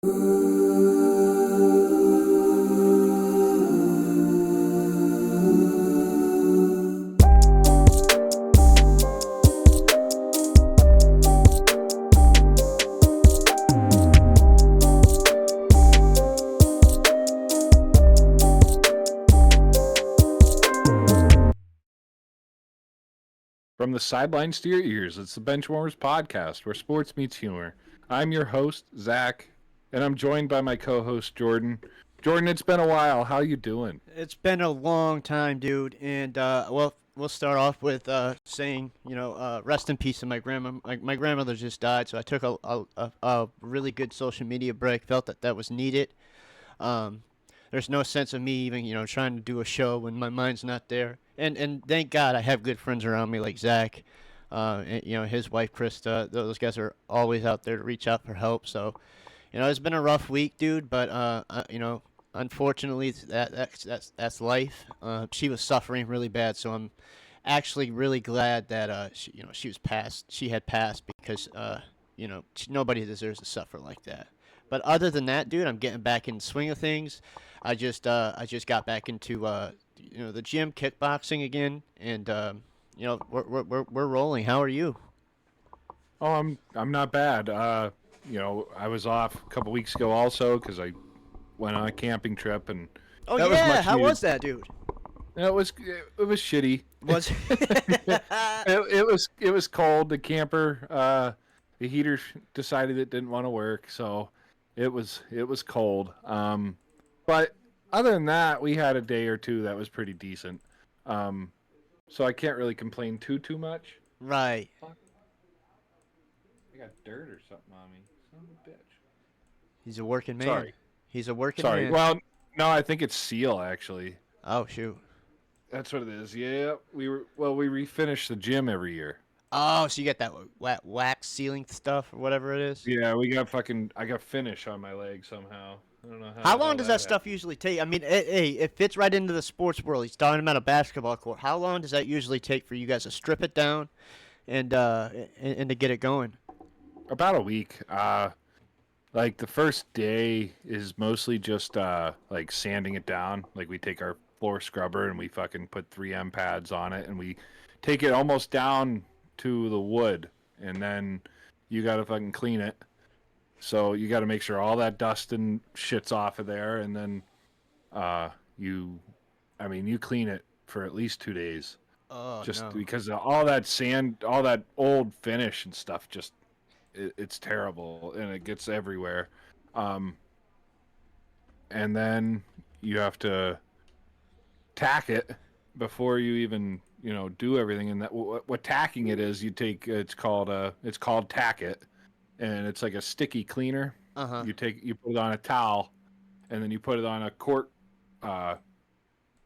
From the sidelines to your ears, it's the Benchwarmers podcast where sports meets humor. I'm your host, Zach, and I'm joined by my co-host, Jordan. Jordan, it's been a while. How you doing? It's been a long time, dude, and we'll start off with saying, rest in peace to my grandma. My grandmother just died, so I took a really good social media break. Felt that was needed. Um, there's no sense of me even, trying to do a show when my mind's not there. And thank God I have good friends around me like Zach, and, his wife Krista. Those guys are always out there to reach out for help. So, it's been a rough week, dude, but unfortunately, that's life. She was suffering really bad, so I'm actually really glad that she was passed. She had passed because nobody deserves to suffer like that. But other than that, dude, I'm getting back in the swing of things. I just got back into the gym, kickboxing again, and we're rolling. How are you? Oh, I'm not bad. I was off a couple weeks ago also because I went on a camping trip, and Oh that was yeah, much how needed. was that, dude? It was shitty. Was It was cold. The heater decided it didn't want to work, so it was cold. But other than that, we had a day or two that was pretty decent. Um, so I can't really complain too much. right? Fuck, I got dirt or something on me. Son of a bitch. He's a working man. Sorry, He's a working sorry. man. Well, no, I think it's seal actually. Oh shoot. That's what it is. Yeah, we refinish the gym every year. Oh, so you got that wax sealing stuff or whatever it is. Yeah, I got finish on my leg somehow. I don't know how How the long hell does that that happened. stuff usually take? I mean, it fits right into the sports world. He's talking about a basketball court. How long does that usually take for you guys to strip it down and to get it going? About a week. Like the first day is mostly just like sanding it down. Like we take our floor scrubber and we fucking put 3M pads on it and we take it almost down to the wood and then you gotta fucking clean it. So you gotta make sure all that dust and shit's off of there and then uh you you clean it for at least 2 days. Oh Just no. because of all that sand, all that old finish and stuff just it's terrible and it gets everywhere. Um, and then you have to tack it before you even do everything. And that what tacking it is, you take it's called tack it, and it's like a sticky cleaner. Uh huh. You put it on a towel, and then you put it on a quart. Uh,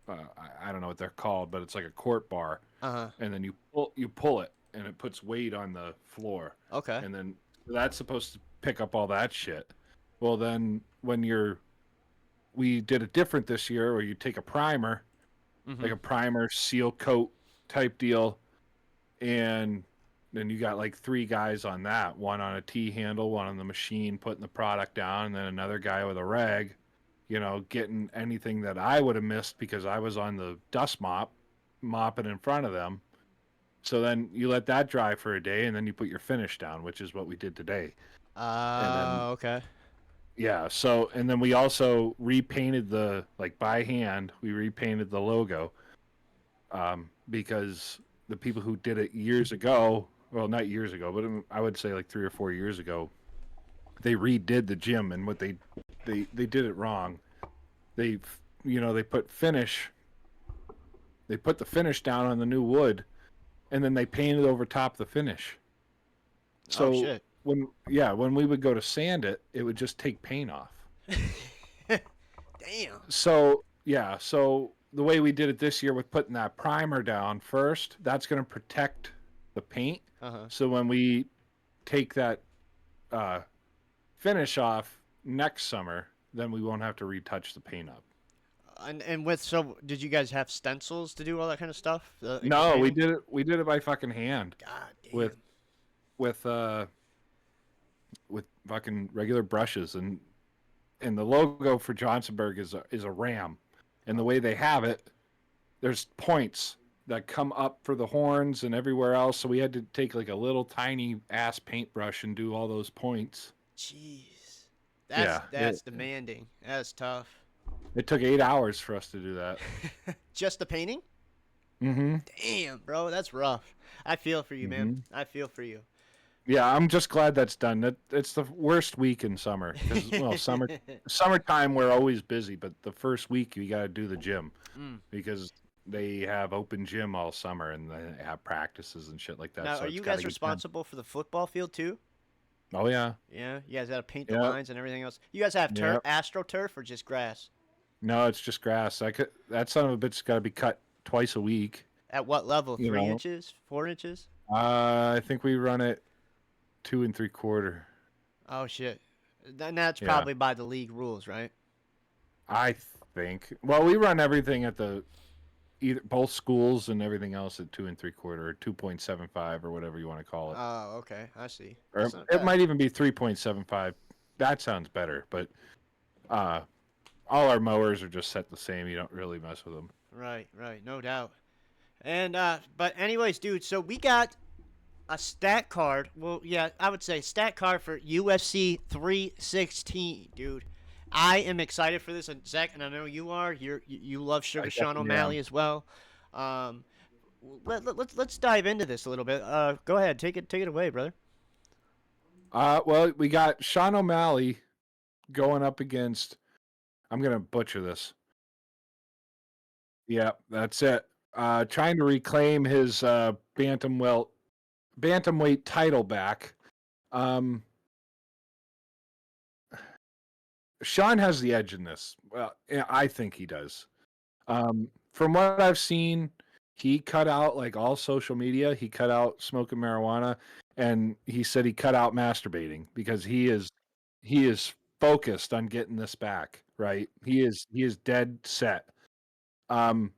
I don't know what they're called, but it's like a quart bar, Uh huh. and then you pull it, and it puts weight on the floor, Okay. and then that's supposed to pick up all that shit. Well, then we did it different this year, where you take a primer, like Mhm. a primer seal coat type deal, and then you got like three guys on that, one on a T handle, one on the machine putting the product down, and then another guy with a rag, getting anything that I would have missed because I was on the dust mopping in front of them. So then you let that dry for a day, and then you put your finish down, which is what we did today. And then Okay. yeah, so and then we also repainted like by hand. We repainted the logo because the people who did it years ago, well, not years ago, but I would say like 3 or 4 years ago, they redid the gym, and what they did it wrong. They they put the finish down on the new wood, and then they painted over top the finish. Oh So shit. when we would go to sand it, it would just take paint off. Damn. So the way we did it this year with putting that primer down first, that's going to protect the paint. Uh huh. So when we take that uh, finish off next summer, then we won't have to retouch the paint up. So did you guys have stencils to do all that kind of stuff? Ink No, we painting? did it. We did it by fucking hand God with damn. with uh with fucking regular brushes, and and the logo for Johnsonburg is a ram, and the way they have it, there's points that come up for the horns and everywhere else. So we had to take like a little tiny ass paintbrush and do all those points. Jeez, Yeah, that's demanding. That's tough. it took 8 hours for us to do that. Just the painting? Mm-hmm. Damn, bro, that's rough. I feel for you, man. Mm-hmm. I feel for you. Yeah, I'm just glad that's done. It's the worst week in summer because summertime we're always busy, but the first week you got to do the gym Mm. because they have open gym all summer and they have practices and shit like that. Now, So are it's you got to guys get done. responsible for the football field too? Oh yeah, Yeah, you guys got to paint the yeah, lines and everything else. You guys have yeah. astroturf or just grass? No, it's just grass. That son of a bitch got to be cut twice a week. At what level? You 3 inches? 4 inches? I think we run it 2 3/4. Oh shit. Then that's Yeah, probably by the league rules, right? I think. Well, we run everything at the either both schools and everything else at 2 3/4 or 2.75 or whatever you want to call it, Oh, okay. I see. or That's not it bad. might even be 3.75. That sounds better, but uh, all our mowers are just set the same. You don't really mess with them. Right, right, no doubt. And but anyways, dude, so we got a stat card. Well, yeah, I would say stat card for UFC 316, dude. I am excited for this, and Zach, and I know you are. You love I Sugar Sean definitely am. O'Malley as well. Um, let's dive into this a little bit. Go ahead, take it away, brother. Well, we got Sean O'Malley going up against. I'm gonna butcher this. Yeah, that's it. Trying to reclaim his bantamweight title back. Um, Sean has the edge in this. Well, yeah, I think he does. From what I've seen, he cut out like all social media. He cut out smoking marijuana, and he said he cut out masturbating because he is focused on getting this back. Right? He is dead set. Um,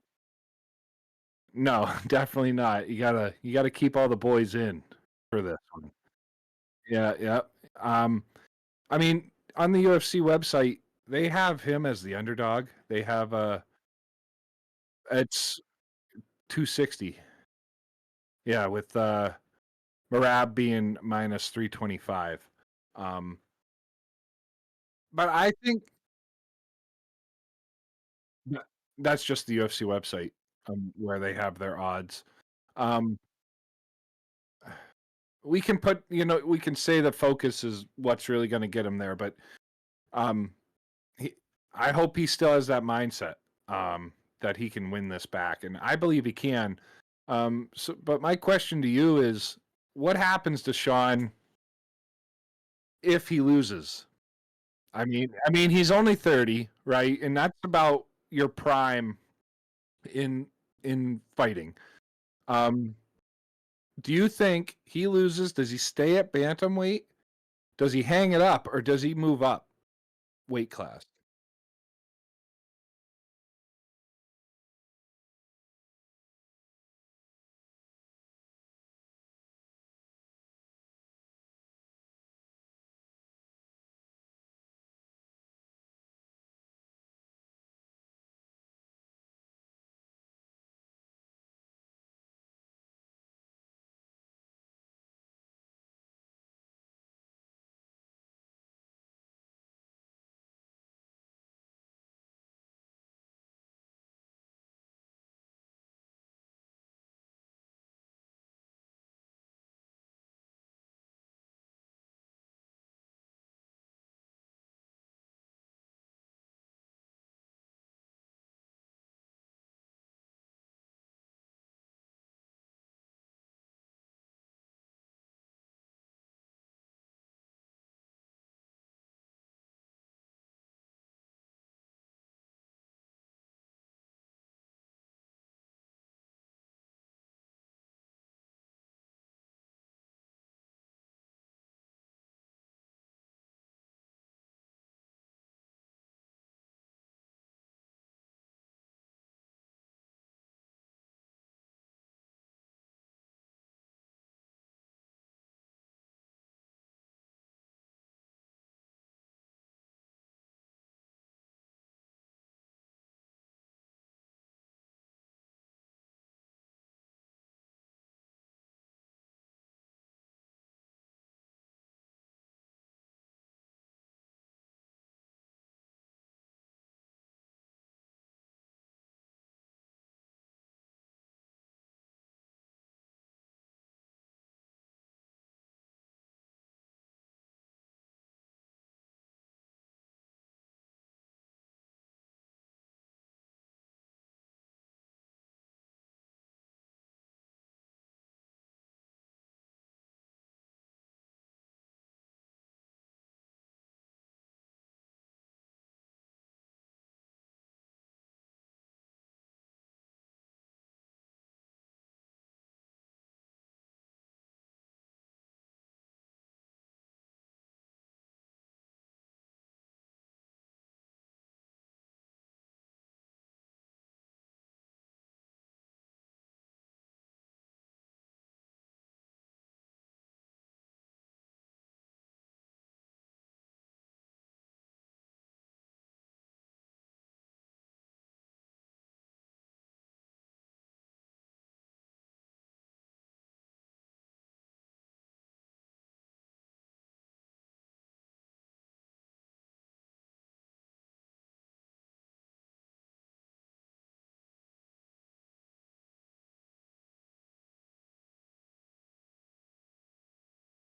no, definitely not. You gotta keep all the boys in for this one. Yeah, yeah. Um, I mean, on the UFC website, they have him as the underdog. They have it's 260. Yeah, with Marab being minus 325. Um, but I think that that's just the UFC website where they have their odds. Um, we can we can say the focus is what's really going to get him there, but um, he, I hope he still has that mindset that he can win this back, and I believe he can. But my question to you is, what happens to Sean if he loses? I mean, he's only 30, right? And that's about your prime in fighting. Um, do you think he loses? Does he stay at bantamweight? Does he hang it up, or does he move up weight class?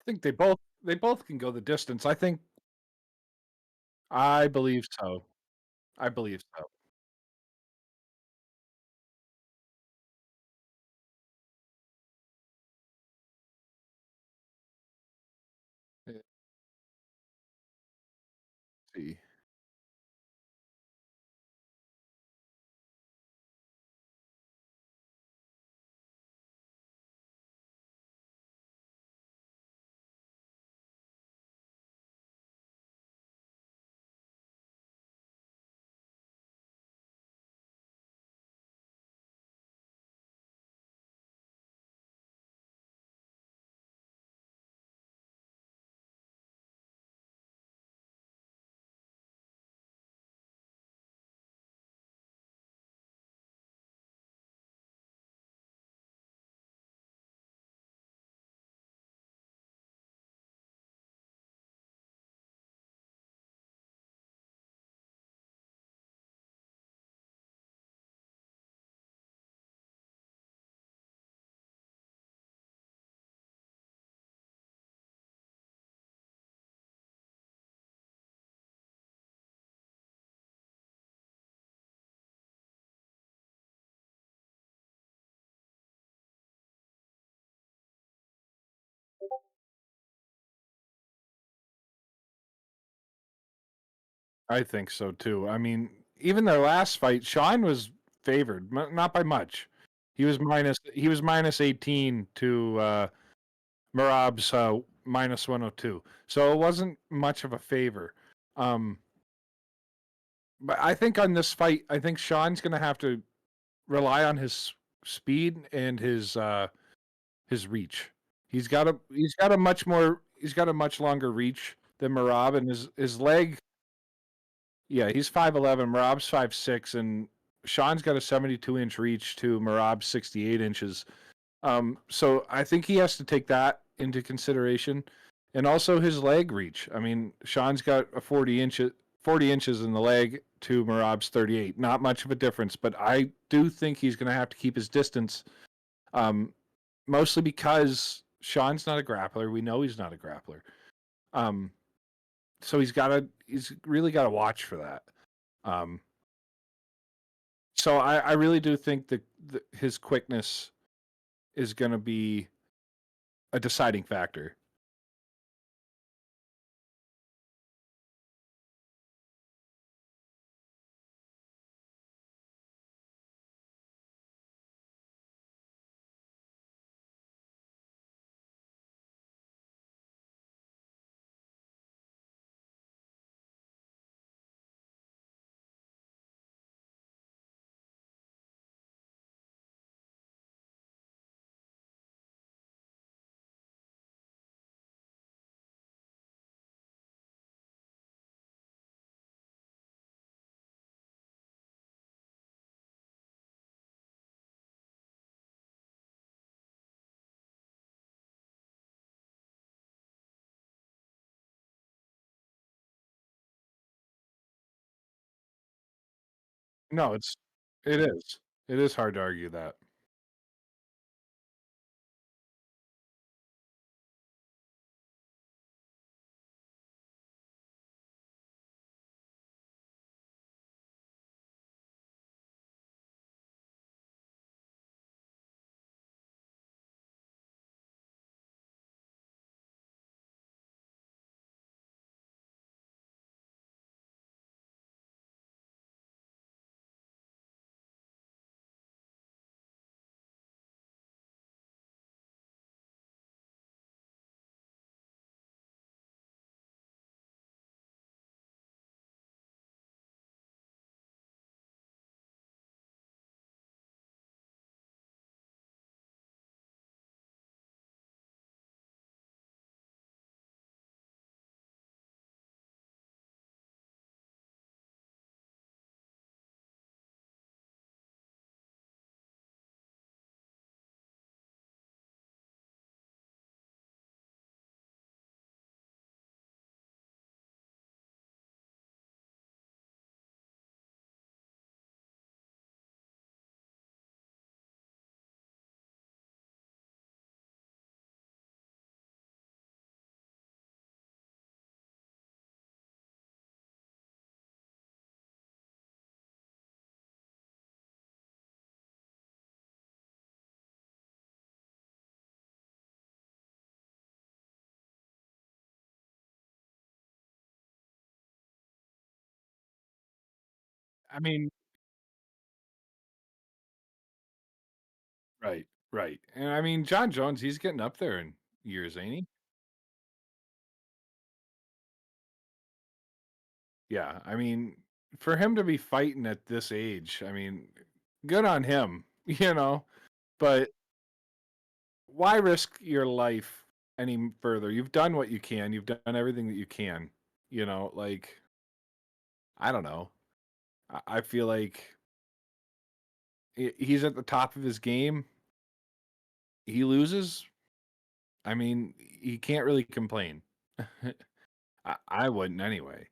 I think they both can go the distance. I believe so. I believe so. Let's see. I think so too. I mean, even their last fight, Sean was favored, not by much. He was minus 18 to Marab's minus 102. So it wasn't much of a favor. Um, but I think on this fight, I think Sean's going to have to rely on his speed and his reach. He's got a much longer reach than Marab, and his leg. Yeah, he's 5'11", Marab's 5'6", and Sean's got a 72-inch reach to Marab's 68 inches. So I think he has to take that into consideration, and also his leg reach. I mean, Sean's got a 40 inches in the leg to Marab's 38. Not much of a difference, but I do think he's going to have to keep his distance. Mostly because Sean's not a grappler. We know he's not a grappler. Um, so he's really got to watch for that. Um, so I really do think that his quickness is going to be a deciding factor. No, it is. It is hard to argue that. I mean, right, right, and I mean, John Jones, he's getting up there in years, ain't he? Yeah, I mean, for him to be fighting at this age, I mean, good on him, but why risk your life any further? You've done what you can. You've done everything that you can. Like I don't know. I feel like he's at the top of his game. He loses. I mean, he can't really complain. I wouldn't anyway.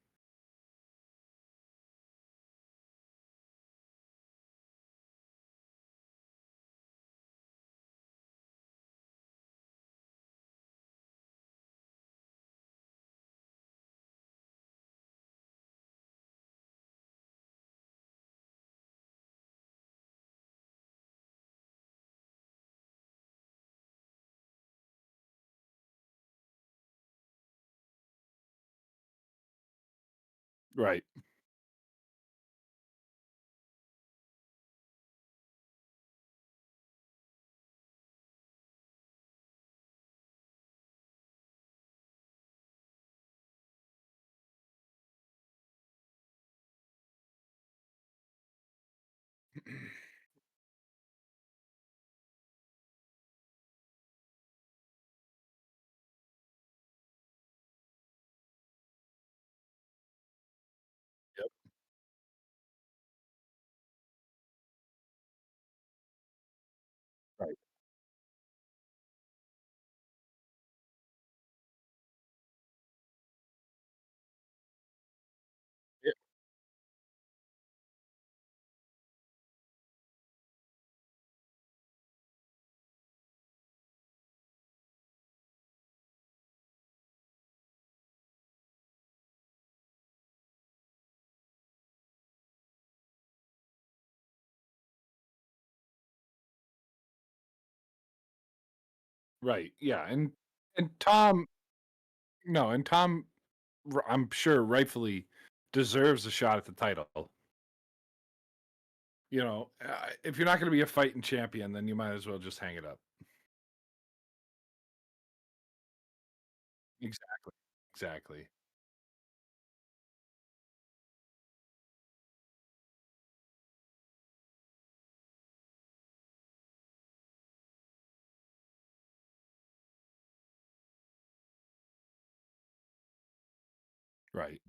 Right. Yep. Right. Yeah. Right. Yeah. And Tom, no, and Tom, I'm sure rightfully deserves a shot at the title. If you're not going to be a fighting champion, then you might as well just hang it up. Exactly. Exactly. Right.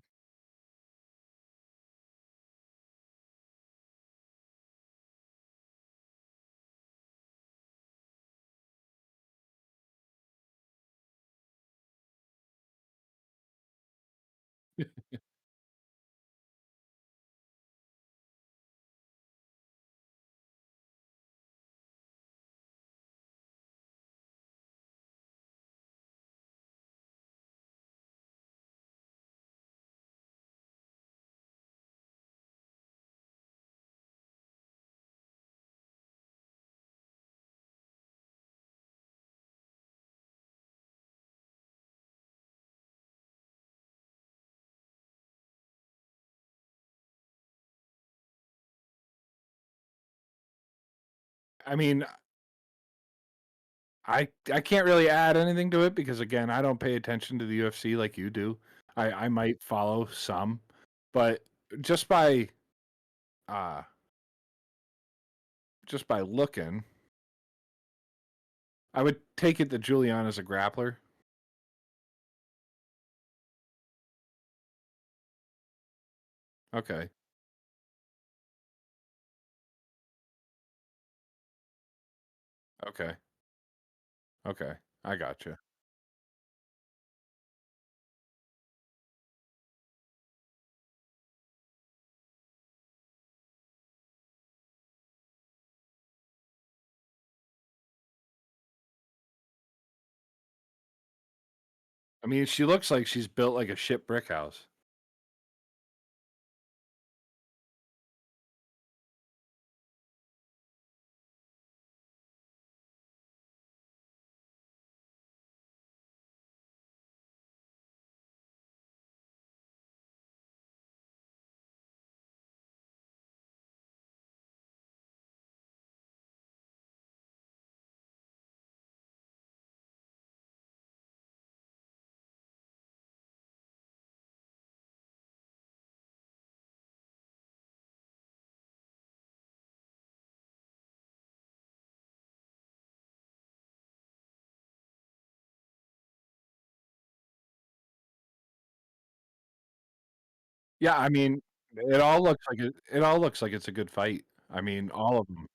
I mean, I can't really add anything to it because again, I don't pay attention to the UFC like you do. I might follow some, but just by uh just by looking, I would take it that Juliana's a grappler. Okay. Okay. Okay. I gotcha. I mean, she looks like she's built like a shit brick house. Yeah, I mean, it all looks like it's a good fight. I mean, all of them.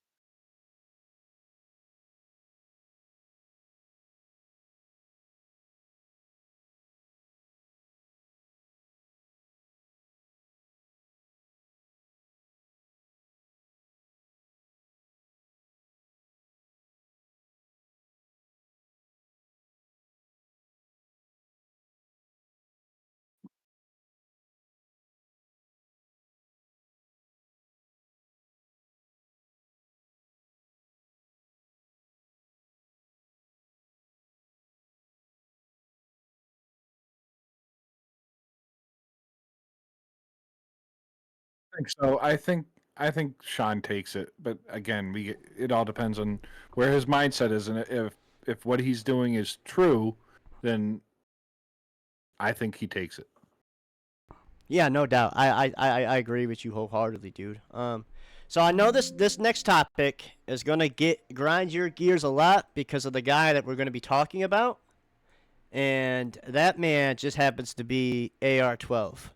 So I think Sean takes it, but again, it all depends on where his mindset is, and if what he's doing is true, then I think he takes it. Yeah, no doubt. I agree with you wholeheartedly, dude. So I know this next topic is gonna grind your gears a lot because of the guy that we're gonna be talking about, and that man just happens to be AR-12.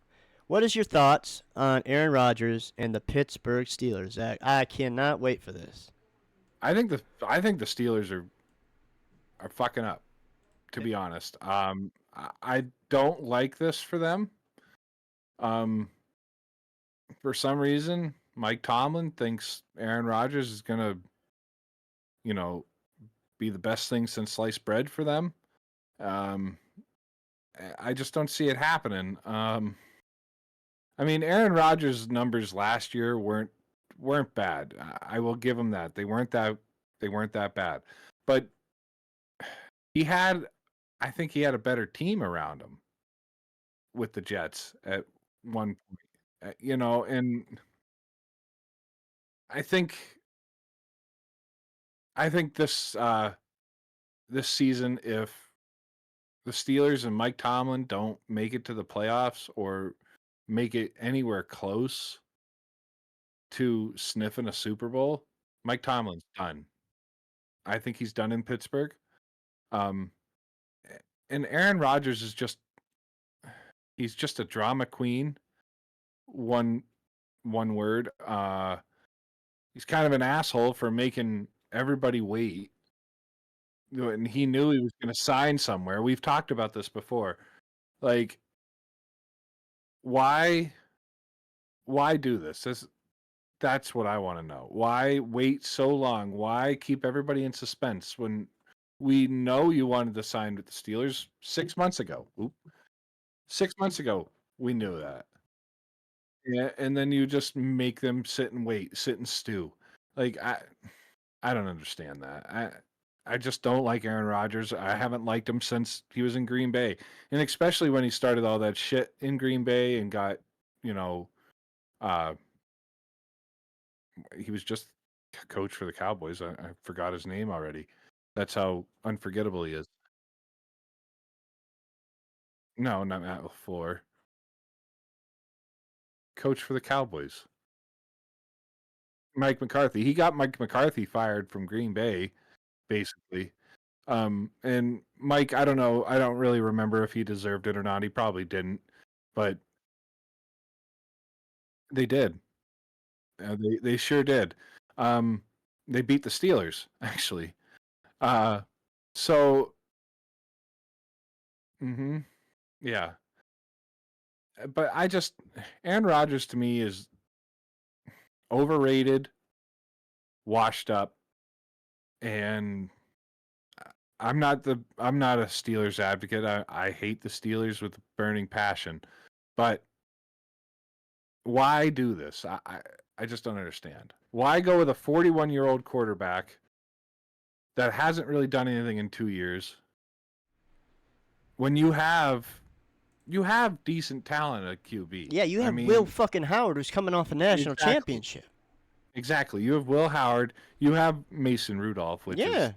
What is your thoughts on Aaron Rodgers and the Pittsburgh Steelers, Zach? I cannot wait for this. I think the Steelers are fucking up, to be honest. I don't like this for them. Um, for some reason, Mike Tomlin thinks Aaron Rodgers is gonna, you know, be the best thing since sliced bread for them. Um, I just don't see it happening. I mean, Aaron Rodgers' numbers last year weren't bad. I will give him that. They weren't that bad. But he had I think he had a better team around him with the Jets at one point. And I think this season, if the Steelers and Mike Tomlin don't make it to the playoffs or make it anywhere close to sniffing a Super Bowl, Mike Tomlin's done. I think he's done in Pittsburgh. Um, and Aaron Rodgers is he's just a drama queen. One one word. He's kind of an asshole for making everybody wait. And he knew he was going to sign somewhere. We've talked about this before. Like, why why do this? That's what I want to know. Why wait so long? Why keep everybody in suspense when we know you wanted to sign with the Steelers 6 months ago? Oop. 6 months ago, we knew that. Yeah, and then you just make them sit and wait, sit and stew. Like I don't understand that. I just don't like Aaron Rodgers. I haven't liked him since he was in Green Bay. And especially when he started all that shit in Green Bay and got, you know, uh he was just coach for the Cowboys. I forgot his name already. That's how unforgettable he is. No, not Matt LaFleur. Coach for the Cowboys. Mike McCarthy. He got Mike McCarthy fired from Green Bay, basically. And Mike, I don't know. I don't really remember if he deserved it or not. He probably didn't, but they did. They sure did. Um, they beat the Steelers actually. Uh, so hmm yeah. But Aaron Rodgers to me is overrated, washed up, and I'm not a Steelers advocate. I hate the Steelers with a burning passion, but why do this? I just don't understand. Why go with a 41-year-old quarterback that hasn't really done anything in 2 years when you have decent talent at QB? Yeah, you I have Will mean, fucking Howard who's coming off a national exactly, championship. exactly. You have Will Howard. You have Mason Rudolph, which is, Yeah.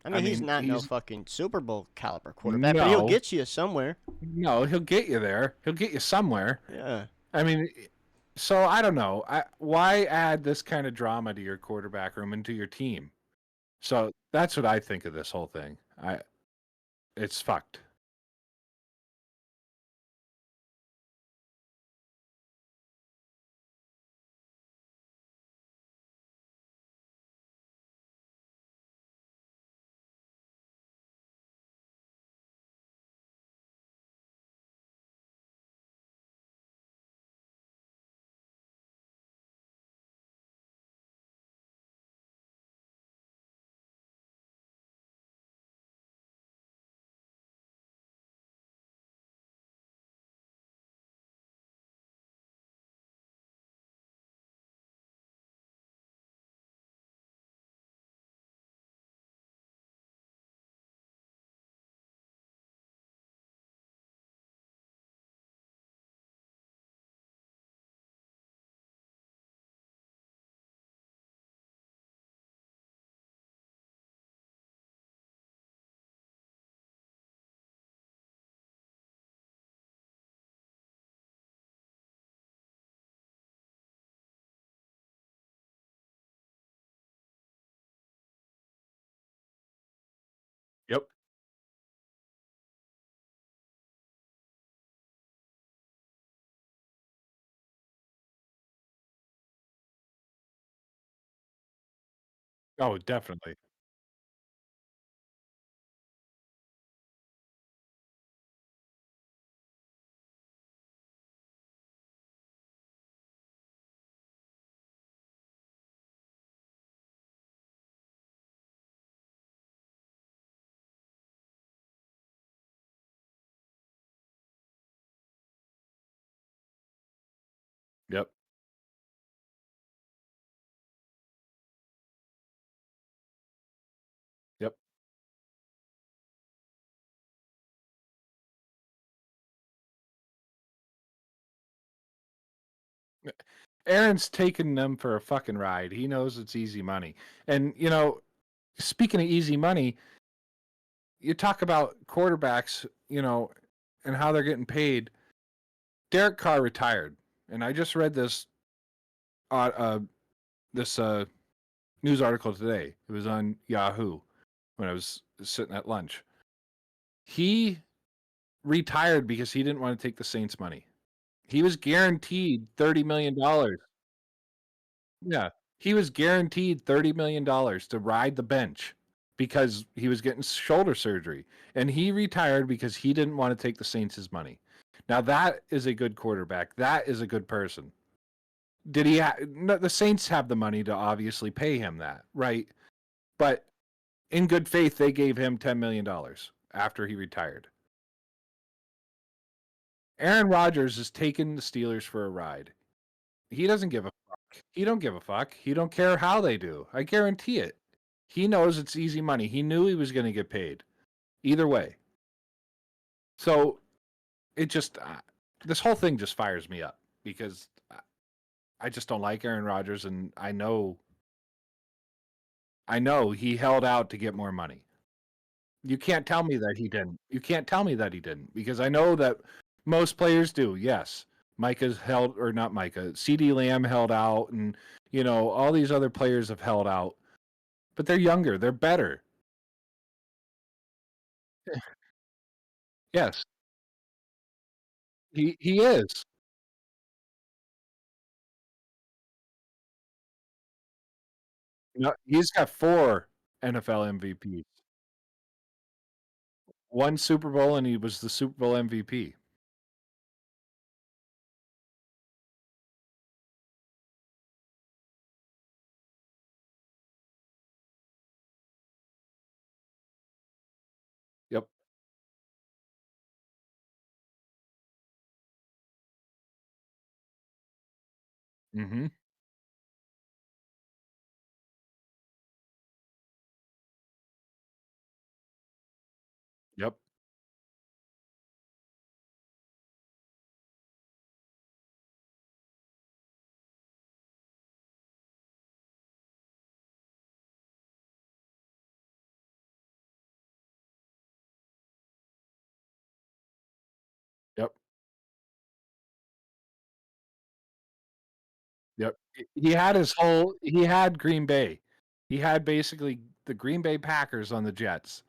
I I mean, he's mean, not no he's fucking Super Bowl caliber quarterback, but he'll no, get you somewhere. no. He'll get you there. He'll get you somewhere. Yeah. I mean, so I don't know. Why add this kind of drama to your quarterback room and to your team? So that's what I think of this whole thing. It's fucked. Oh, definitely. Yep. Yep. Aaron's taking them for a fucking ride. He knows it's easy money. And, speaking of easy money, you talk about quarterbacks, and how they're getting paid. Derek Carr retired, and I just read uh, uh, this news article today. It was on Yahoo when I was sitting at lunch. He retired because he didn't want to take the Saints' money. He was guaranteed $30 million. Yeah, he was guaranteed $30 million to ride the bench because he was getting shoulder surgery, and he retired because he didn't want to take the Saints' money. Now that is a good quarterback. That is a good person. Did he? No, the Saints have the money to obviously pay him that, right? But in good faith, they gave him $10 million after he retired. Aaron Rodgers is taking the Steelers for a ride. He doesn't give a fuck. He don't give a fuck. He don't care how they do. I guarantee it. He knows it's easy money. He knew he was going to get paid either way. So it just this whole thing just fires me up because I just don't like Aaron Rodgers, and I know he held out to get more money. You can't tell me that he didn't. You can't tell me that he didn't because I know that most players do. Yes, Micah's held or not Micah. CD Lamb held out, and all these other players have held out, but they're younger. They're better. Yes, he is. No, he's got 4 NFL MVPs. One Super Bowl, and he was the Super Bowl MVP. Yep. Mhm. Yep. Yep. Yep. He had Green Bay. He had basically the Green Bay Packers on the Jets,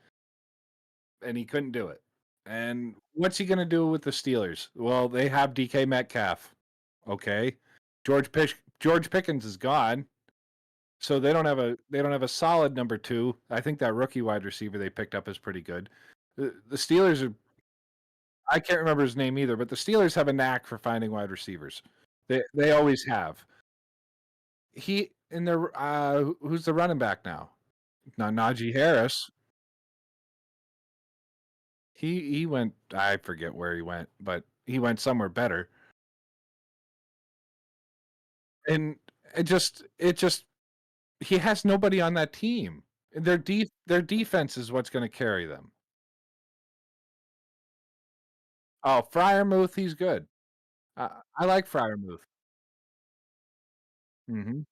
and he couldn't do it. And what's he gonna do with the Steelers? Well, they have DK Metcalf. Okay. George Pickens is gone. So they don't have a solid number 2. I think that rookie wide receiver they picked up is pretty good. The Steelers are I can't remember his name either, but the Steelers have a knack for finding wide receivers. They always have. He in their who's the running back now? Not Najee Harris. He went I forget where he went, but he went somewhere better. And it just he has nobody on that team. Their defense is what's going to carry them. Oh, Fryermuth, he's good. I like Fryermuth. Mhm.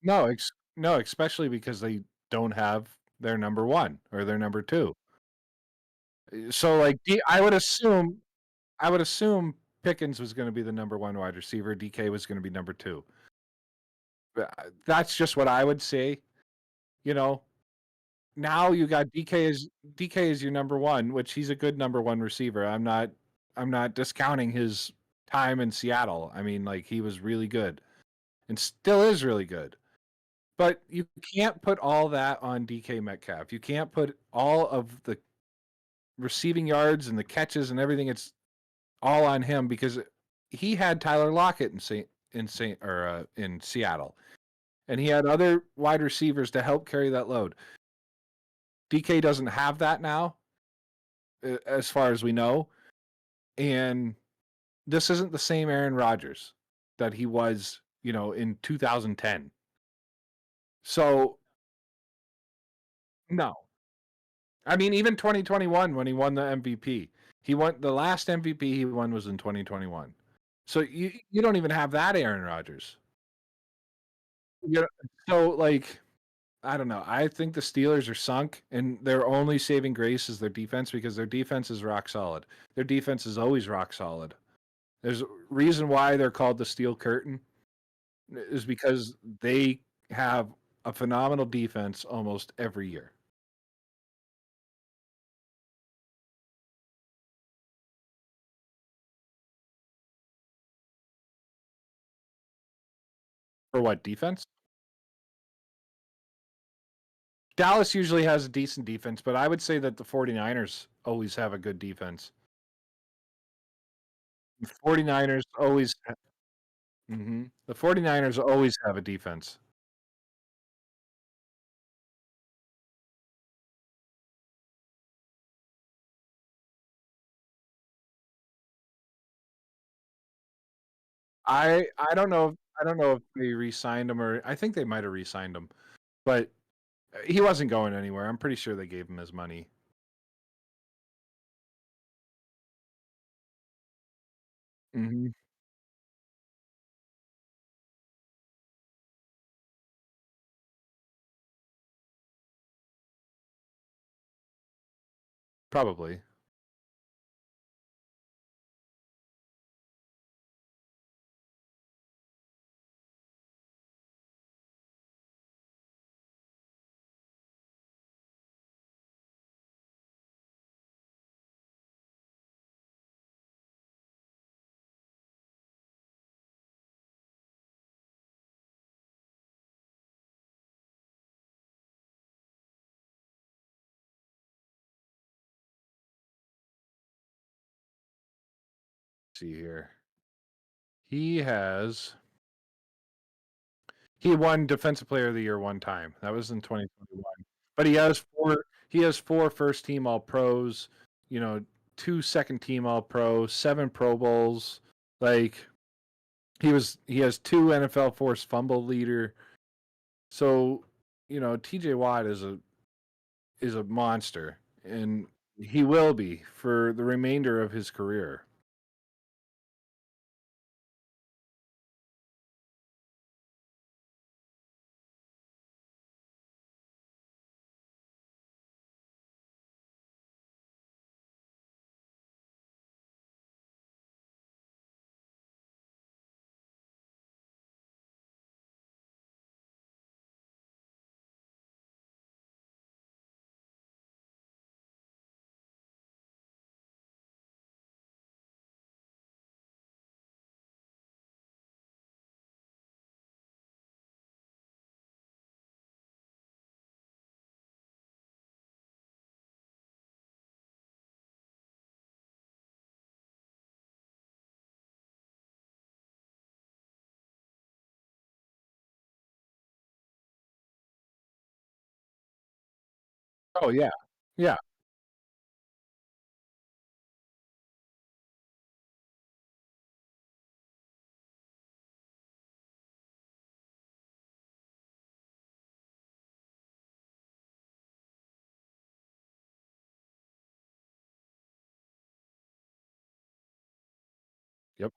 No, no, especially because they don't have their number 1 or their number 2. So, like, I would assume Pickens was gonna be the number 1 wide receiver, DK was gonna be number 2. But, that's just what I would say, you know? now you got DK is your number one, which he's a good number one receiver. I'm not discounting his time in Seattle. I mean, like he was really good and still is really good. But you can't put all that on DK Metcalf. You can't put all of the receiving yards and the catches and everything. It's all on him because he had Tyler Lockett in Seattle, and he had other wide receivers to help carry that load. DK doesn't have that now, as far as we know, and this isn't the same Aaron Rodgers that he was, in 2010. So no, I mean even 2021 when he won the MVP, he won the last MVP he won was in 2021. So you don't even have that Aaron Rodgers. Yeah. So like I don't know. I think the Steelers are sunk, and their only saving grace is their defense because their defense is rock solid. Their defense is always rock solid. There's a reason why they're called the Steel Curtain is because they have a phenomenal defense almost every year. For what defense? Dallas usually has a decent defense, but I would say that the 49ers always have a good defense. The 49ers always the 49ers always have a defense. I don't know if they re-signed him or I think they might have re-signed him, but he wasn't going anywhere. I'm pretty sure they gave him his money. hmm Probably. Let's see here. He has he won Defensive Player of the Year one time. That was in 2021. But he has four first team All Pros, you know, two second team All Pros, 7 Pro Bowls. Like he has 2 NFL forced fumble leader. So, TJ Watt is a monster and he will be for the remainder of his career. Oh yeah. Yeah. Yep.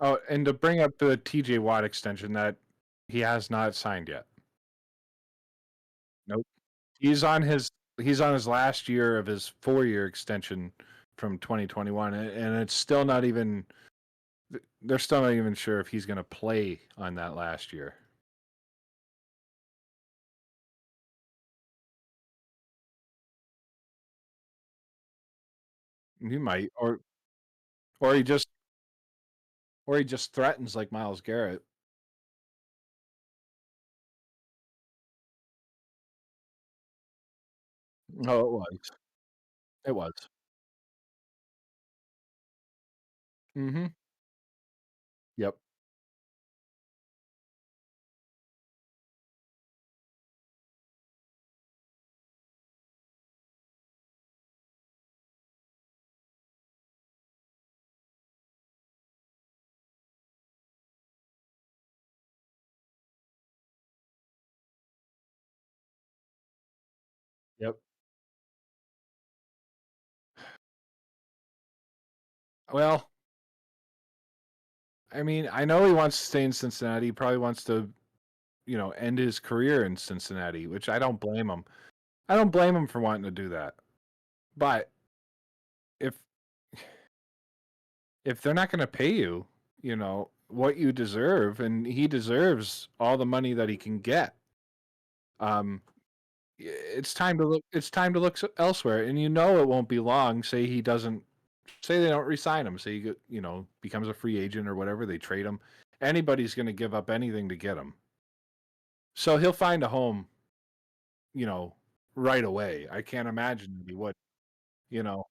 Oh, and to bring up the TJ Watt extension that he has not signed yet. Nope. He's on his last year of his 4-year extension from 2021 and it's still not even they're still not even sure if he's going to play on that last year. He might, or he just or he just threatens like Miles Garrett. Oh, it was. It was. Mm-hmm. Yep. Yep. Well, I mean, I know he wants to stay in Cincinnati. He probably wants to, end his career in Cincinnati, which I don't blame him. I don't blame him for wanting to do that. But if if they're not going to pay you, what you deserve, and he deserves all the money that he can get, um, it's time to look. It's time to look elsewhere, and it won't be long. Say he doesn't. Say they don't resign him. Say becomes a free agent or whatever. They trade him. Anybody's going to give up anything to get him. So he'll find a home, you know, right away. I can't imagine that he would. You know,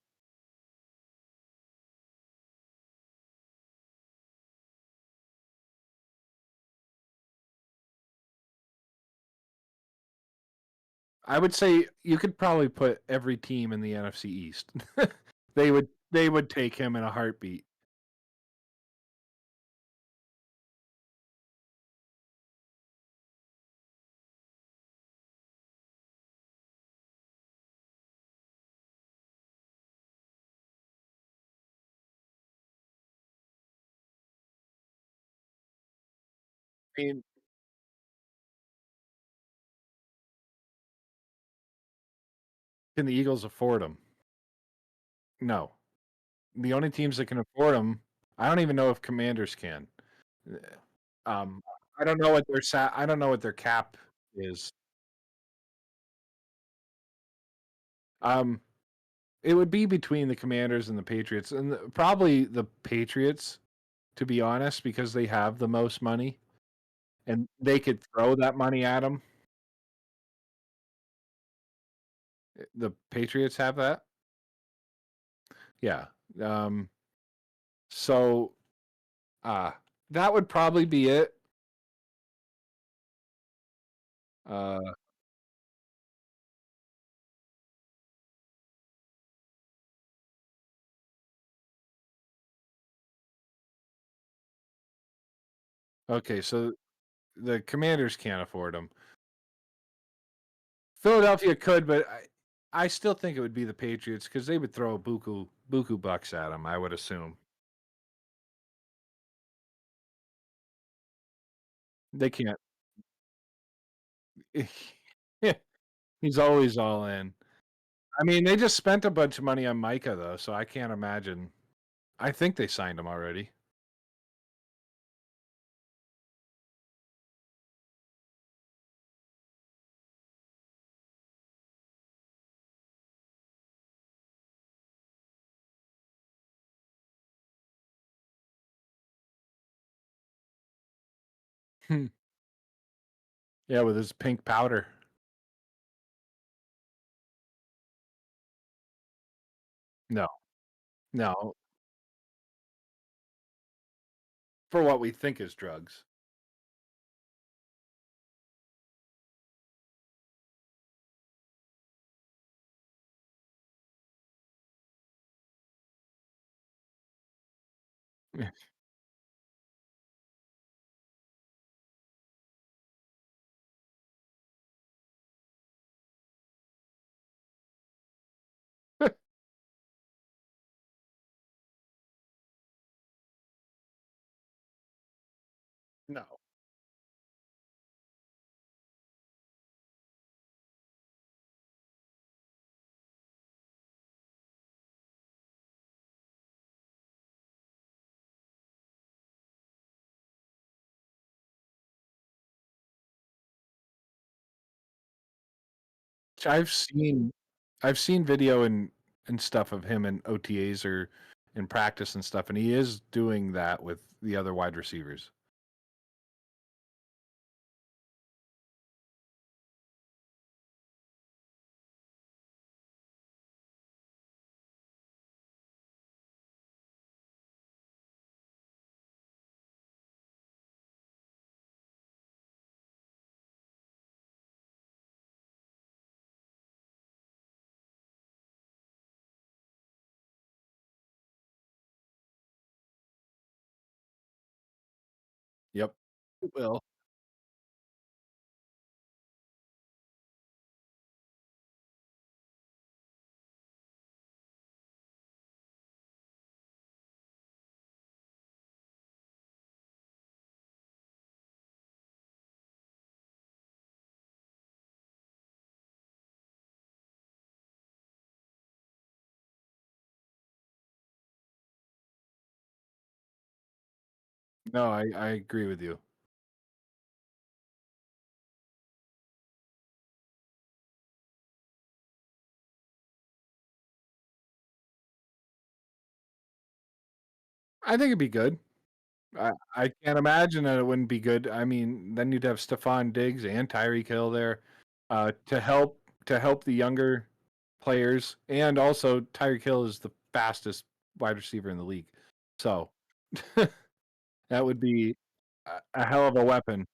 I would say you could probably put every team in the NFC East. They would take him in a heartbeat. I mean, can the Eagles afford him? No. The only teams that can afford him, I don't even know if Commanders can. Um, I don't know what I don't know what their cap is. Um, it would be between the Commanders and the Patriots, and probably the Patriots, to be honest, because they have the most money and they could throw that money at them. The Patriots have that, yeah. Um, so uh that would probably be it. Uh, okay, so the Commanders can't afford them. Philadelphia could, but I still think it would be the Patriots because they would throw buku bucks at them. I would assume they can't. Yeah, he's always all in. I mean, they just spent a bunch of money on Micah though, so I can't imagine. I think they signed him already. Hmm. Yeah, with his pink powder. No, no, for what we think is drugs. No. I've seen I've seen video and stuff of him in OTAs or in practice and stuff, and he is doing that with the other wide receivers. Yep. Well, no, I agree with you. I think it'd be good. I can't imagine that it wouldn't be good. I mean, then you'd have Stephon Diggs and Tyreek Hill there, to help the younger players, and also Tyreek Hill is the fastest wide receiver in the league. So that would be a hell of a weapon.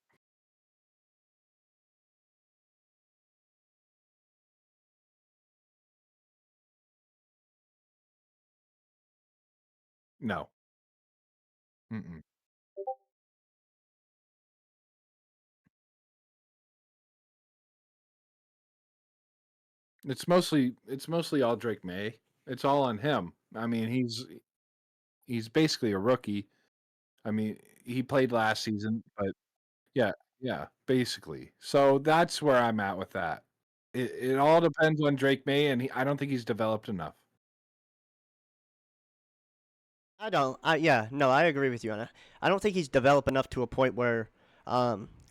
No. Mm-mm. It's mostly all Drake May. It's all on him. I mean, he's basically a rookie. I mean, he played last season, but yeah, yeah, basically. So that's where I'm at with that. It all depends on Drake May, and I don't think he's developed enough. I don't. Yeah, no, I agree with you on that. I don't think he's developed enough to a point where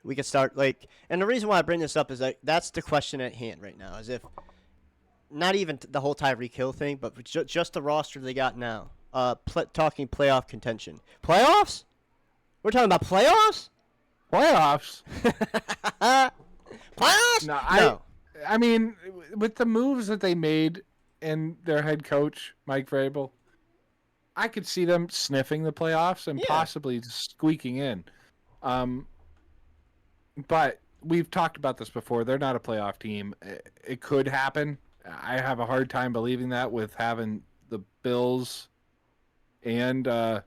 we could start like. And the reason why I bring this up is that that's the question at hand right now. Is if not even the whole Tyreek Hill thing, but just the roster they got now. Talking playoff contention. Playoffs? We're talking about playoffs? Playoffs? Playoffs? No, No. I mean, with the moves that they made and their head coach Mike Vrabel, I could see them sniffing the playoffs and Yeah. possibly squeaking in. Um, but we've talked about this before. They're not a playoff team. It could happen. I have a hard time believing that with having the Bills and I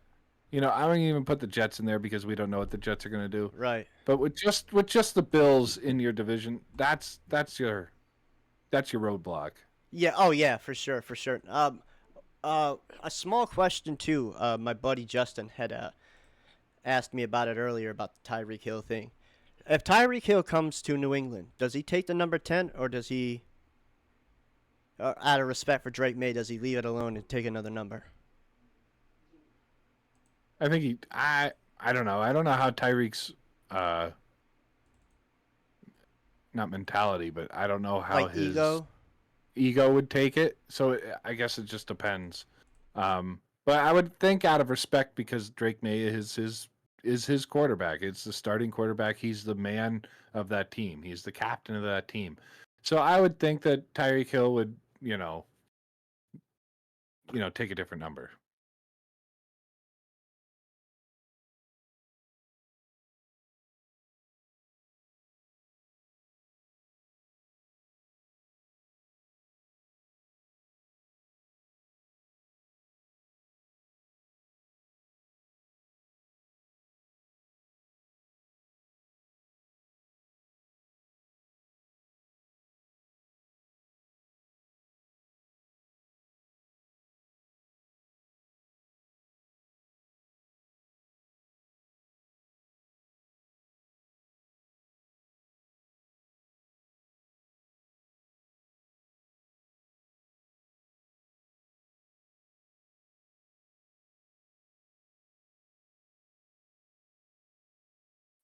don't even put the Jets in there because we don't know what the Jets are going to do. Right. But with just the Bills in your division, that's your roadblock. Yeah. Oh yeah. For sure. For sure. A small question too. My buddy Justin had asked me about it earlier about the Tyreek Hill thing. If Tyreek Hill comes to New England, does he take the number 10 or does he, out of respect for Drake May, does he leave it alone and take another number? I think I don't know. I don't know how Tyreek's uh not mentality, but I don't know how Like his ego? ego would take it. So I guess it just depends. But I would think out of respect because Drake May is his quarterback. It's the starting quarterback. He's the man of that team. He's the captain of that team. So I would think that Tyreek Hill would, take a different number.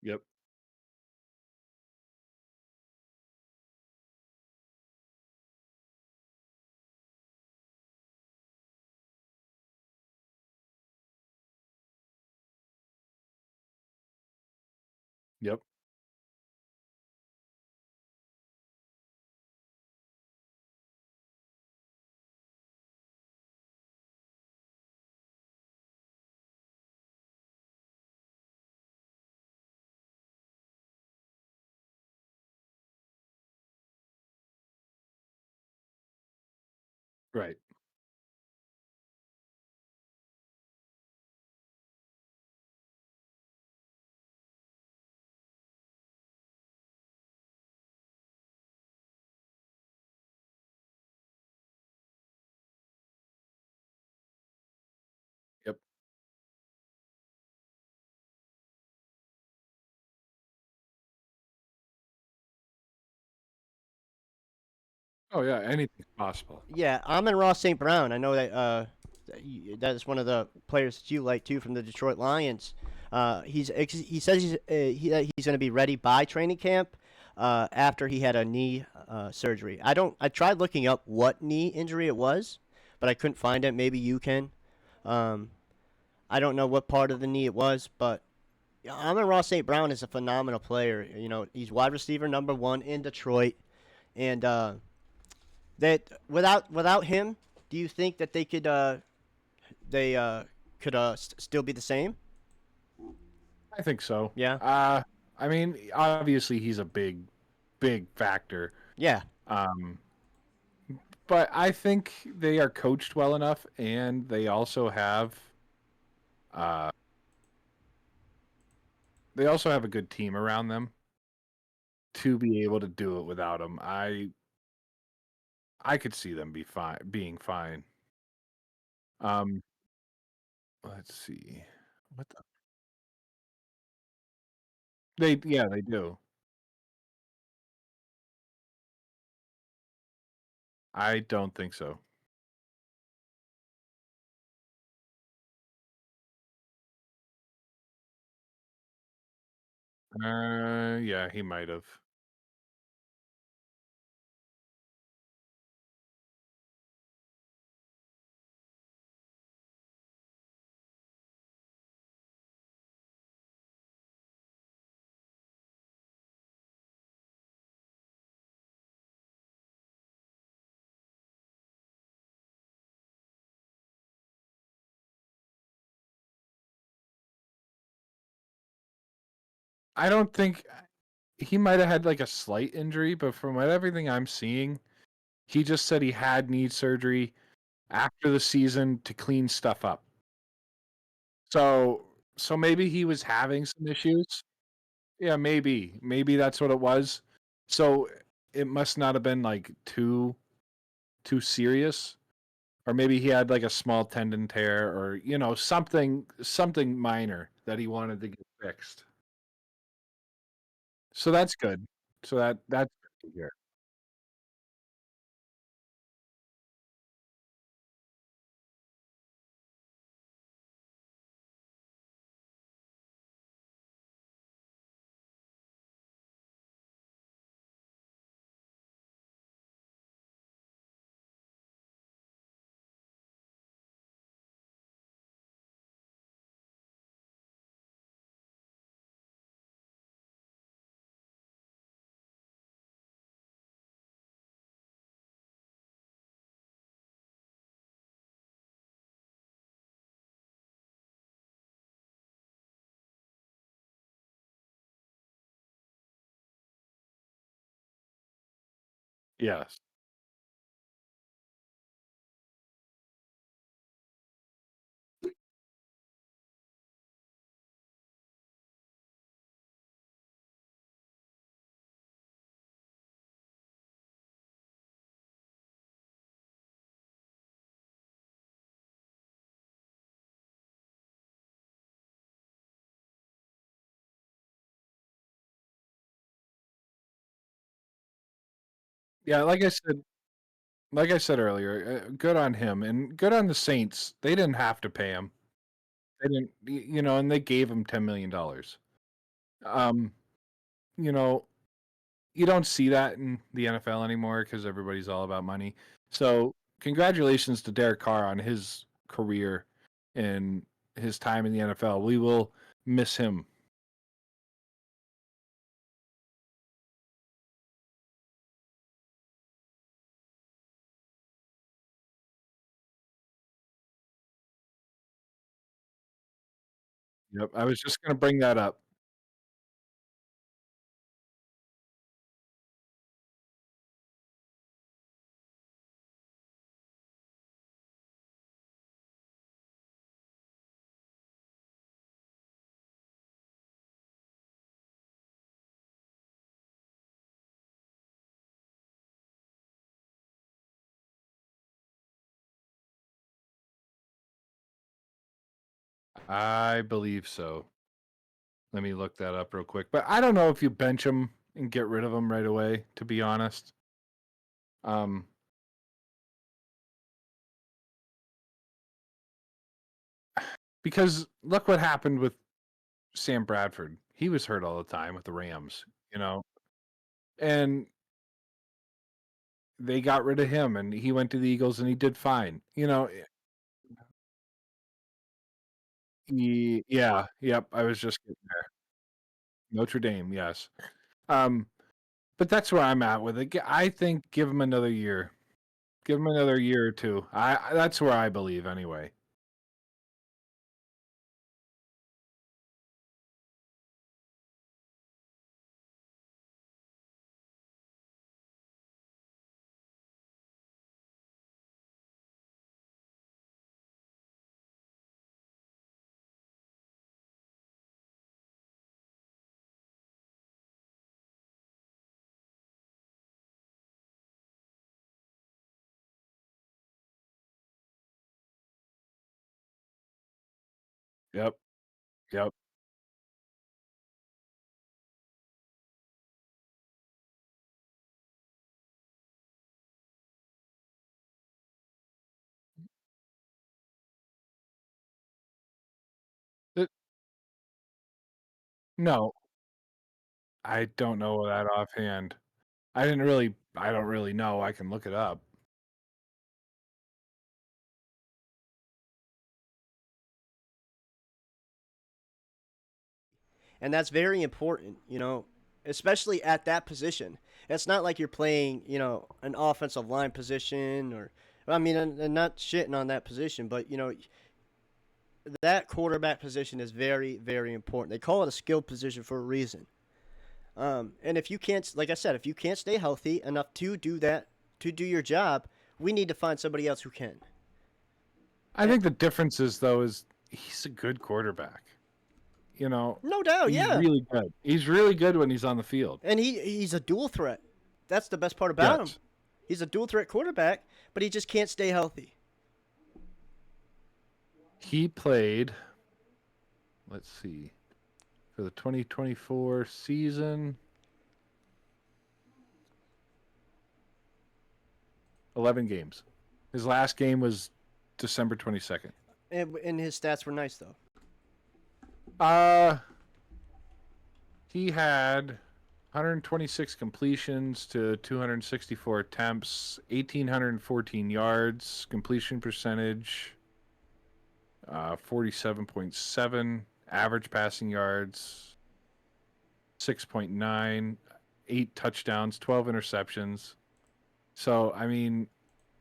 Yep. Yep. Right. Yep. Oh yeah, anything's possible. Yeah, I'm in Ross St. Brown. I know that that is one of the players that you like too from the Detroit Lions. He says that he's going to be ready by training camp after he had a knee surgery. I tried looking up what knee injury it was, but I couldn't find it. Maybe you can. Um, I don't know what part of the knee it was, but yeah, Amon Ross St. Brown is a phenomenal player. You know, he's wide receiver number one in Detroit, and that without him, do you think that they could still be the same? I think so. Yeah, I mean, obviously he's a big factor. yeah, Um, but I think they are coached well enough, and uh, they also have a good team around them to be able to do it without him. I could see them being fine. Um, let's see. What the, they do. I don't think so. Yeah, he might have. I don't think he might have had like a slight injury, but from everything I'm seeing, he just said he had knee surgery after the season to clean stuff up. So so maybe he was having some issues. Yeah, maybe that's what it was. So it must not have been like too serious, or maybe he had like a small tendon tear, or something minor that he wanted to get fixed. So that's good. So that's good to hear. Yes. Yeah, like I said earlier, good on him and good on the Saints. They didn't have to pay him. They didn't, and they gave him $10 million. Um, you know, you don't see that in the NFL anymore because everybody's all about money. So, congratulations to Derek Carr on his career and his time in the NFL. We will miss him. Yep, I was just gonna bring that up. I believe so. Let me look that up real quick. But I don't know if you bench him and get rid of him right away, to be honest. Um, because look what happened with Sam Bradford. He was hurt all the time with the Rams, and they got rid of him and he went to the Eagles and he did fine. Yeah, yep, I was just getting there. Notre Dame, yes. Um, but that's where I'm at with it. I think give him another year. Give him another year or two. That's where I believe anyway. Yep, yep. Th- no, I don't know that offhand. I don't really know. I can look it up. And that's very important, especially at that position. It's not like you're playing, an offensive line position or, I mean, and not shitting on that position, but that quarterback position is very, very important. They call it a skill position for a reason. And if you can't, like I said, if you can't stay healthy enough to do that, to do your job, we need to find somebody else who can. I And, think the difference is though is he's a good quarterback. no doubt, He's yeah. really good. He's really good when he's on the field. And he's a dual threat. That's the best part about him. Yes. He's a dual threat quarterback, but he just can't stay healthy. He played, let's see, for the 2024 season, 11 games. His last game was December 22nd. And his stats were nice though. Uh, he had 126 completions to 264 attempts, 1,814 yards, completion percentage 47.7, average passing yards 6.9, 8 touchdowns, 12 interceptions. So, I mean,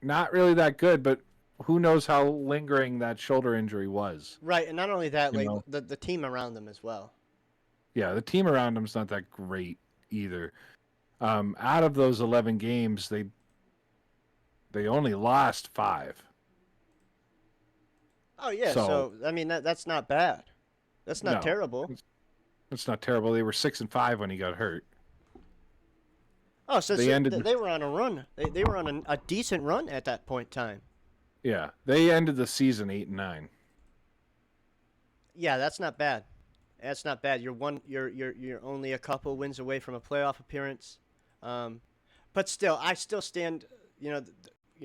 not really that good, but who knows how lingering that shoulder injury was, Right, and not only that, you like know? the team around them as well. Yeah, the team around him's not that great either. Out of those 11 games, they only lost 5. Oh yeah, So, so I mean that's not bad. That's not no, terrible. it's not terrible. They were 6-5 when he got hurt. Oh, so, They so ended the they were on a run. They were on a decent run at that point in time. Yeah, they ended the season 8-9. Yeah, that's not bad. That's not bad. You're one. You're only a couple wins away from a playoff appearance. Um, but still, I still stand.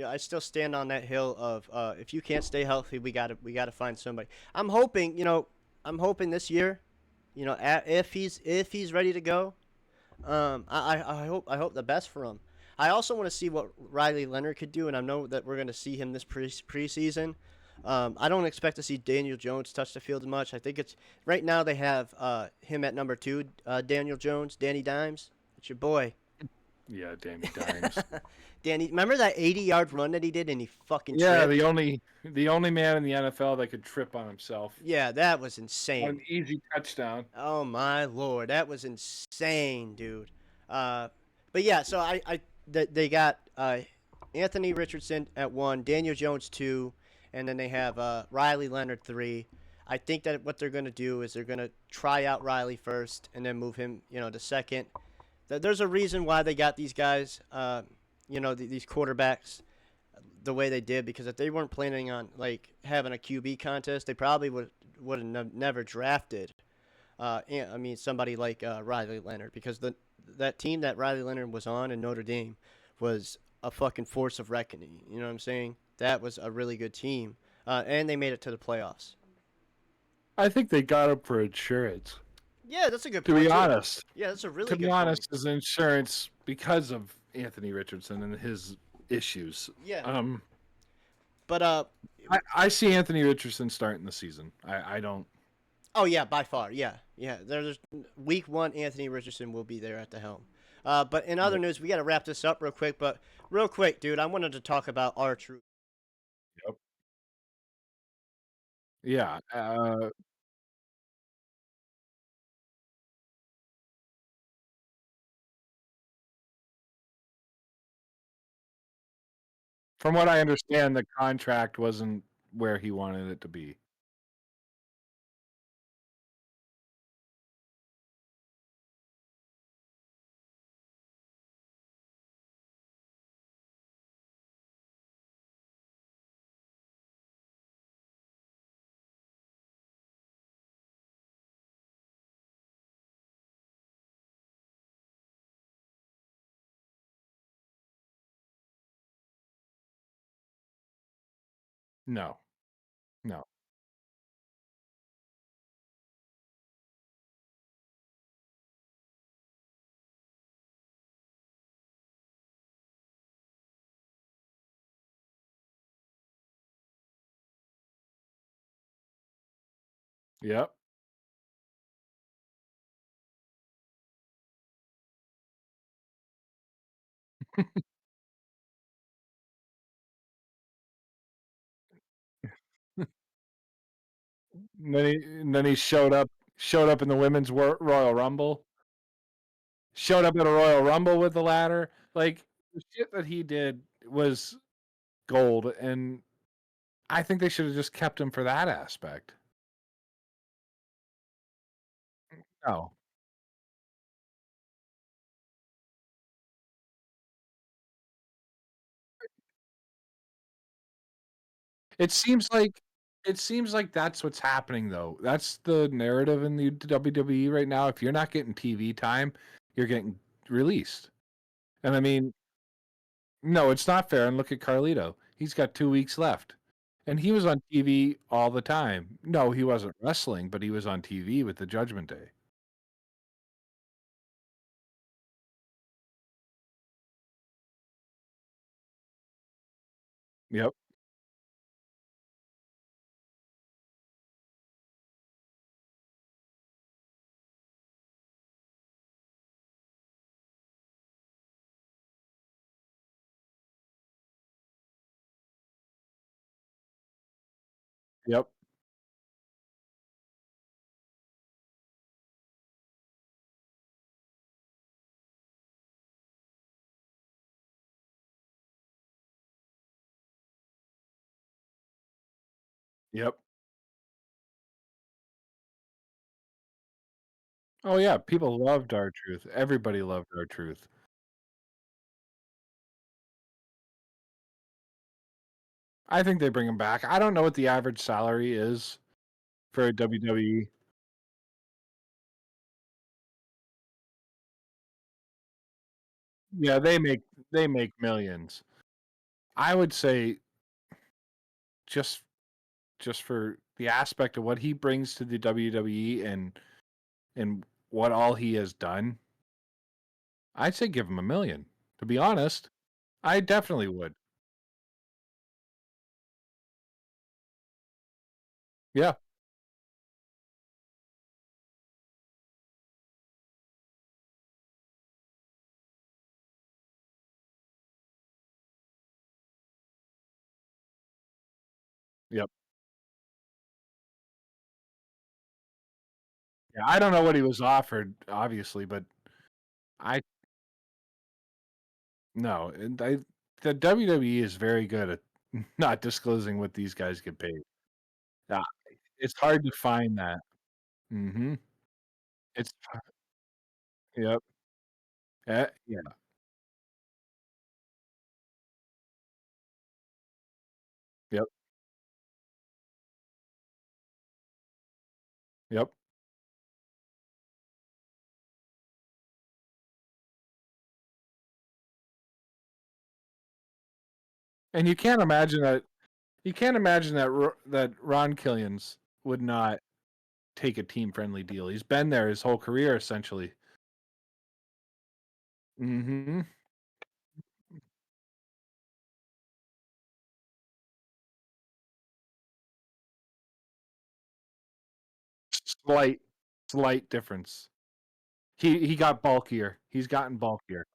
I still stand on that hill of if you can't stay healthy, we gotta find somebody. I'm hoping. I'm hoping this year. If he's ready to go, I hope the best for him. I also want to see what Riley Leonard could do, and I know that we're going to see him this preseason. I don't expect to see Daniel Jones touch the field much. I think it's right now they have him at number 2, Daniel Jones, Danny Dimes. It's your boy. Yeah, Danny Dimes. Danny, remember that 80-yard run that he did and he fucking Yeah, tripped? the only man in the NFL that could trip on himself Yeah, that was on an insane. easy touchdown. Oh my lord, that was insane, dude. Uh, but yeah, so they got Anthony Richardson at 1, Daniel Jones 2, and then they have Riley Leonard 3. I think that what they're gonna do is they're gonna try out Riley first and then move him, to second. There's a reason why they got these guys, these quarterbacks the way they did, because if they weren't planning on like having a QB contest, they probably would have never drafted I mean, somebody like Riley Leonard, because that team that Riley Leonard was on in Notre Dame was a fucking force of reckoning. You know what I'm saying? That was a really good team, and they made it to the playoffs. I think they got him for insurance. Yeah, that's a good To be point too. honest, Yeah, that's a to really be good point. honest, is insurance because of Anthony Richardson and his issues. Yeah, Um, but I see Anthony Richardson starting the season. I don't. oh yeah, by far, yeah, yeah. There's week 1, Anthony Richardson will be there at the helm. But in other Yep. news, we got to wrap this up real quick. But real quick, dude, I wanted to talk about our truth. Yep. Yeah. From what I understand, the contract wasn't where he wanted it to be. No. No. Yep. And then he showed up in the Royal Rumble. Showed up at a Royal Rumble with the ladder. Like the shit that he did was gold, and I think they should have just kept him for that aspect. No. It seems like that's what's happening though. That's the narrative in the WWE right now. If you're not getting TV time, you're getting released. And I mean, no, it's not fair. And look at Carlito. He's got 2 weeks left. And he was on TV all the time. No, he wasn't wrestling, but he was on TV with the Judgment Day. Yep. Yep. Yep. Oh yeah, people loved our truth. Everybody loved our truth. I think they bring him back. I don't know what the average salary is for a WWE. Yeah, they make millions. I would say just for the aspect of what he brings to the WWE and what all he has done, I'd say give him 1 million. To be honest, I definitely would. Yeah, Yep. Yeah, I don't know what he was offered, obviously, but I no, and I the WWE is very good at not disclosing what these guys get paid. Yeah, it's hard to find that. Mhm. It's yep. Yeah, yep, yep. And you can't imagine that that Ron Killians would not take a team-friendly deal. He's been there his whole career, essentially. Mhm. Slight slight difference. He got bulkier. He's gotten bulkier.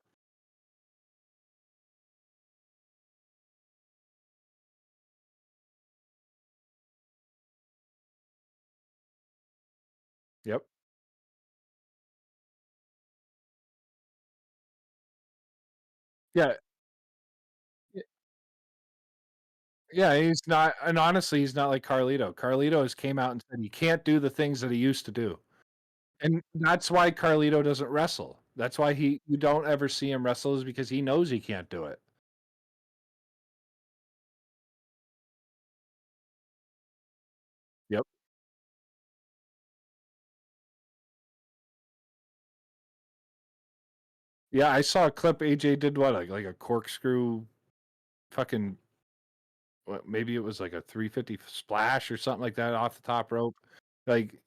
Yep. Yeah, y yeah, he's not and honestly, he's not like Carlito. Carlito has came out and said he can't do the things that he used to do, and that's why Carlito doesn't wrestle. That's why you don't ever see him wrestle is because he knows he can't do it. Yep. Yeah, I saw a clip AJ did what, like a corkscrew fucking what, maybe it was like a 350 splash or something like that off the top rope. Like,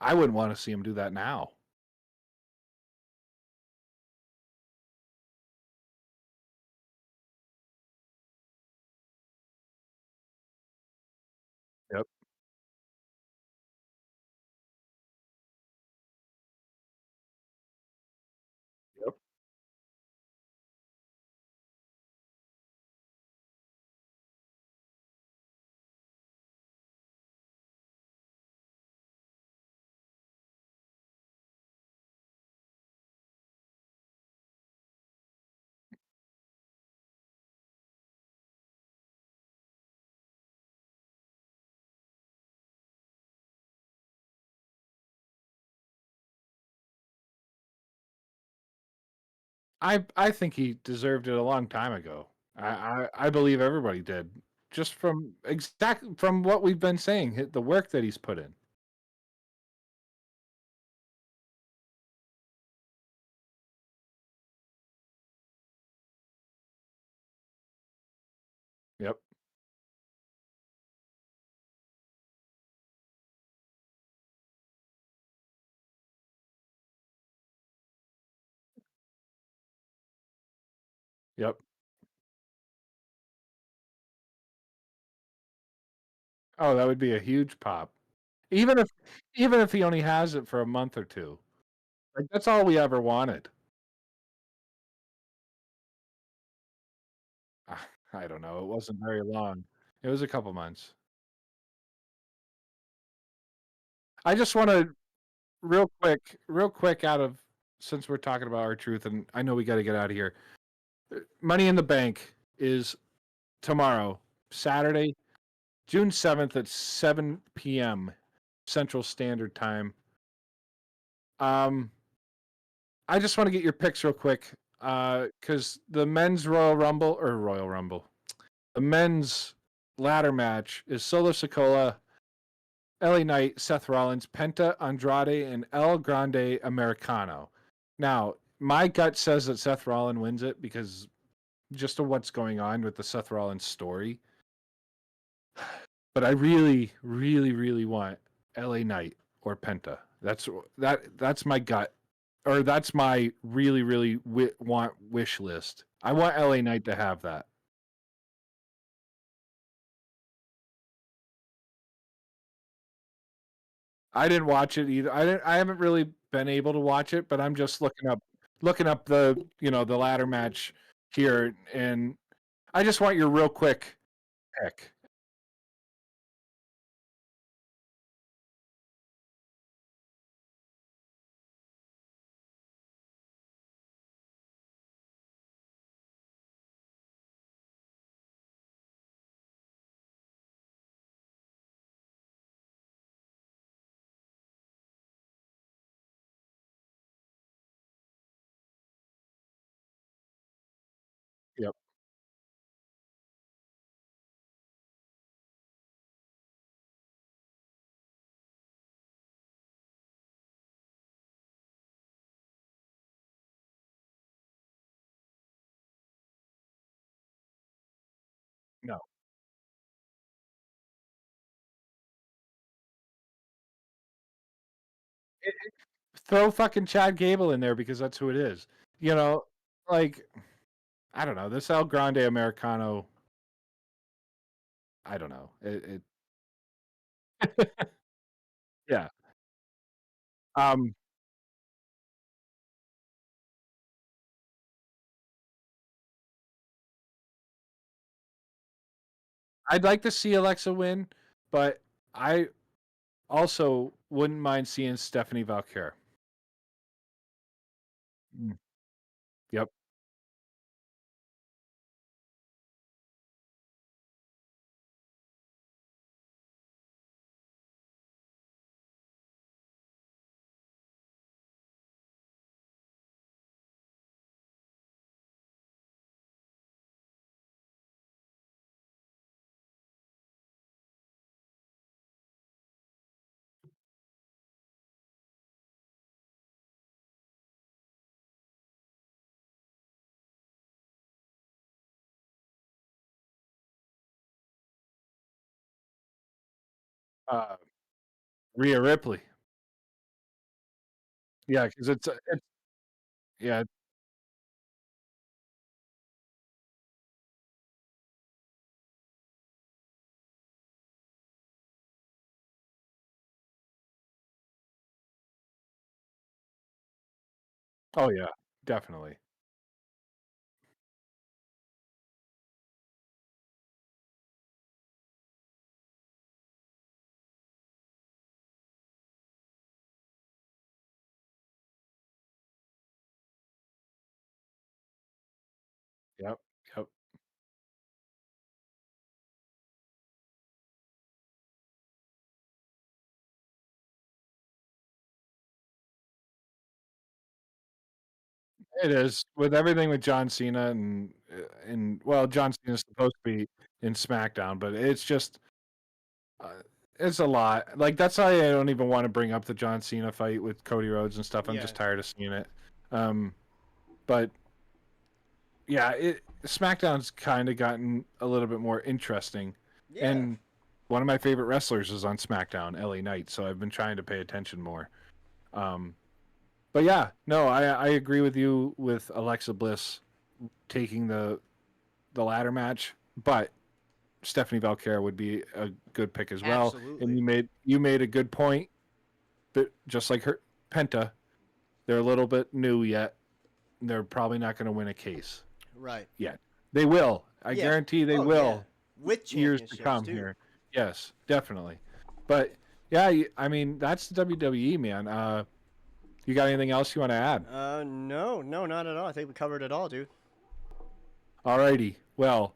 I wouldn't wanna see him do that now. Yep, yep. I think he deserved it a long time ago. I believe everybody did. Just from from what we've been saying, the work that he's put in. Yep, yep. Oh, that would be a huge pop. Even if even if he only has it for a month or 2. Like, that's all we ever wanted. I don't know, it wasn't very long. It was a couple months. I just wanna real quick out of since we're talking about our truth, and I know we gotta get out of here. Money in the Bank is tomorrow, Saturday, June 7th at 7 p.m. Central Standard Time. Um, I just want to get your picks real quick, because the men's Royal Rumble, the men's ladder match is Solo Sikoa, LA Knight, Seth Rollins, Penta Andrade, and El Grande Americano. Now, my gut says that Seth Rollins wins it because just of what's going on with the Seth Rollins story. But I really, really, really want LA Knight or Penta. That's my gut, or that's my really, really want wish list. I want LA Knight to have that. I didn't watch it either. I didn't. I haven't really been able to watch it, but I'm just looking up the the ladder match here, and I just want your real quick pick. throw fucking Chad Gable in there because that's who it is. You know, like I don't know. This El Grande Americano. I don't know. Yeah. Um, I'd like to see Alexa win, but I also wouldn't mind seeing Stephanie Valkyr. Mm, yep. Uh, Rhea Ripley. Yeah, because it's yeah. Oh yeah, definitely. Yep. Yep. It is with everything with John Cena and well, John Cena's supposed to be in SmackDown, but it's just uh, it's a lot. Like that's why I don't even want to bring up the John Cena fight with Cody Rhodes and stuff. I'm Yeah. just tired of seeing it. But yeah, SmackDown's kind of gotten a little bit more interesting, Yeah. and one of my favorite wrestlers is on SmackDown, LA Knight. So I've been trying to pay attention more. Um, but yeah, no, I agree with you with Alexa Bliss taking the ladder match, but Stephanie Valkyr would be a good pick as well. And Absolutely. you made a good point that just like her Penta, they're a little bit new yet. They're probably not going to win a case Right. yet. They will. I Yeah. guarantee they Oh yeah. will With years to championships come too. here. Yes, definitely. But yeah, I mean that's the WWE, man. You got anything else you want to add? No, no, not at all. I think we covered it all, dude. Alrighty. Well,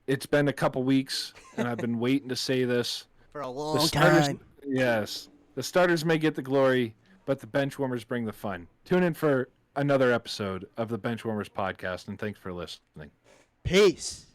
it's been a couple weeks, and I've been waiting to say this. For a The long starters, time. yes, the starters may get the glory, but the bench warmers bring the fun. Tune in for another episode of the Bench Warmers podcast, and thanks for listening. Peace.